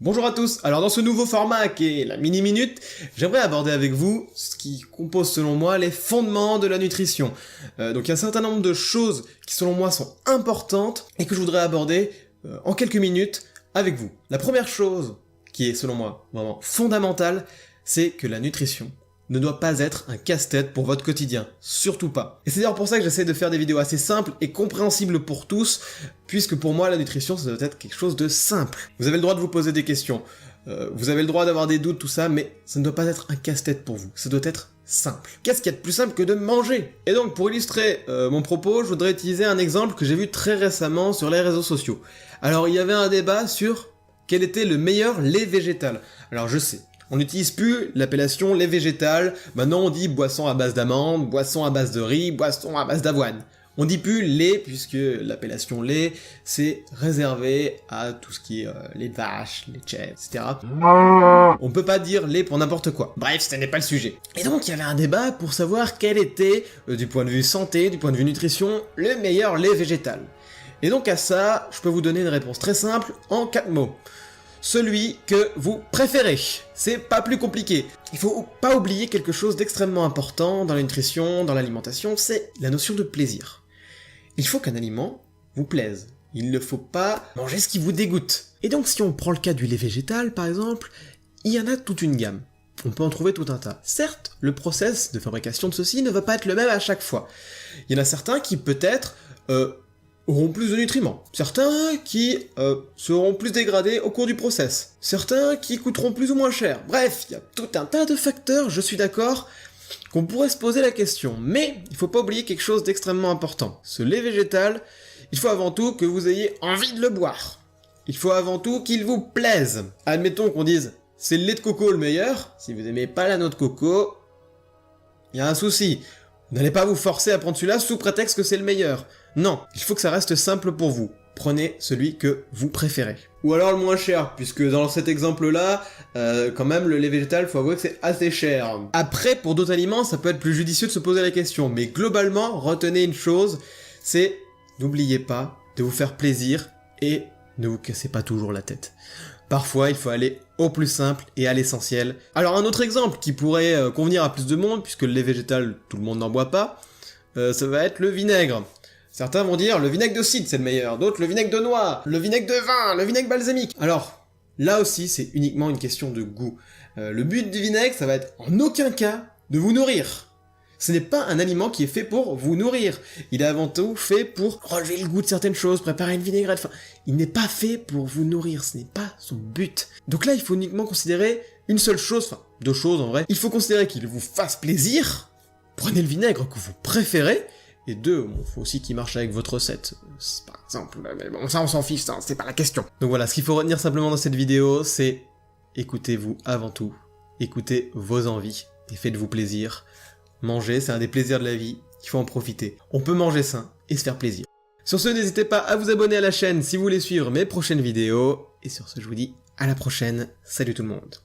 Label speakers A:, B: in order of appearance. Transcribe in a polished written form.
A: Bonjour à tous, alors dans ce nouveau format qui est la mini-minute, j'aimerais aborder avec vous ce qui compose selon moi les fondements de la nutrition. Donc il y a un certain nombre de choses qui selon moi sont importantes et que je voudrais aborder en quelques minutes avec vous. La première chose qui est selon moi vraiment fondamentale, c'est que la nutrition ne doit pas être un casse-tête pour votre quotidien, surtout pas. Et c'est d'ailleurs pour ça que j'essaie de faire des vidéos assez simples et compréhensibles pour tous, puisque pour moi la nutrition ça doit être quelque chose de simple. Vous avez le droit de vous poser des questions, vous avez le droit d'avoir des doutes, tout ça, mais ça ne doit pas être un casse-tête pour vous, ça doit être simple. Qu'est-ce qu'il y a de plus simple que de manger? Et donc pour illustrer mon propos, je voudrais utiliser un exemple que j'ai vu très récemment sur les réseaux sociaux. Alors il y avait un débat sur quel était le meilleur lait végétal. Alors je sais, on n'utilise plus l'appellation lait végétal, maintenant on dit boisson à base d'amandes, boisson à base de riz, boisson à base d'avoine. On dit plus lait puisque l'appellation lait c'est réservé à tout ce qui est les vaches, les chèvres, etc. On peut pas dire lait pour n'importe quoi. Bref, ce n'est pas le sujet. Et donc il y avait un débat pour savoir quel était, du point de vue santé, du point de vue nutrition, le meilleur lait végétal. Et donc à ça, je peux vous donner une réponse très simple en 4 mots. Celui que vous préférez. C'est pas plus compliqué. Il faut pas oublier quelque chose d'extrêmement important dans la nutrition, dans l'alimentation, c'est la notion de plaisir. Il faut qu'un aliment vous plaise. Il ne faut pas manger ce qui vous dégoûte. Et donc si on prend le cas du lait végétal par exemple, il y en a toute une gamme. On peut en trouver tout un tas. Certes, le process de fabrication de ceci ne va pas être le même à chaque fois. Il y en a certains qui peut-être auront plus de nutriments. Certains qui seront plus dégradés au cours du process. Certains qui coûteront plus ou moins cher. Bref, il y a tout un tas de facteurs, je suis d'accord, qu'on pourrait se poser la question. Mais il faut pas oublier quelque chose d'extrêmement important. Ce lait végétal, il faut avant tout que vous ayez envie de le boire. Il faut avant tout qu'il vous plaise. Admettons qu'on dise c'est le lait de coco le meilleur. Si vous aimez pas la noix de coco, il y a un souci. Vous n'allez pas vous forcer à prendre celui-là sous prétexte que c'est le meilleur. Non, il faut que ça reste simple pour vous. Prenez celui que vous préférez. Ou alors le moins cher, puisque dans cet exemple-là, quand même, le lait végétal, faut avouer que c'est assez cher. Après, pour d'autres aliments, ça peut être plus judicieux de se poser la question, mais globalement, retenez une chose, c'est n'oubliez pas de vous faire plaisir et ne vous cassez pas toujours la tête. Parfois, il faut aller au plus simple et à l'essentiel. Alors un autre exemple qui pourrait convenir à plus de monde, puisque le lait végétal, tout le monde n'en boit pas, ça va être le vinaigre. Certains vont dire le vinaigre de cidre c'est le meilleur, d'autres le vinaigre de noix, le vinaigre de vin, le vinaigre balsamique. Alors, là aussi c'est uniquement une question de goût. Le but du vinaigre, ça va être en aucun cas de vous nourrir. Ce n'est pas un aliment qui est fait pour vous nourrir. Il est avant tout fait pour relever le goût de certaines choses, préparer une vinaigrette. Enfin, il n'est pas fait pour vous nourrir, ce n'est pas son but. Donc là, il faut uniquement considérer une seule chose, enfin deux choses en vrai. Il faut considérer qu'il vous fasse plaisir. Prenez le vinaigre que vous préférez. Et deux, bon, faut aussi qu'il marche avec votre recette, par exemple, mais bon, ça on s'en fiche, ça, c'est pas la question. Donc voilà, ce qu'il faut retenir simplement dans cette vidéo, c'est écoutez-vous avant tout, écoutez vos envies, et faites-vous plaisir. Manger, c'est un des plaisirs de la vie, il faut en profiter. On peut manger sain et se faire plaisir. Sur ce, n'hésitez pas à vous abonner à la chaîne si vous voulez suivre mes prochaines vidéos, et sur ce, je vous dis à la prochaine, salut tout le monde.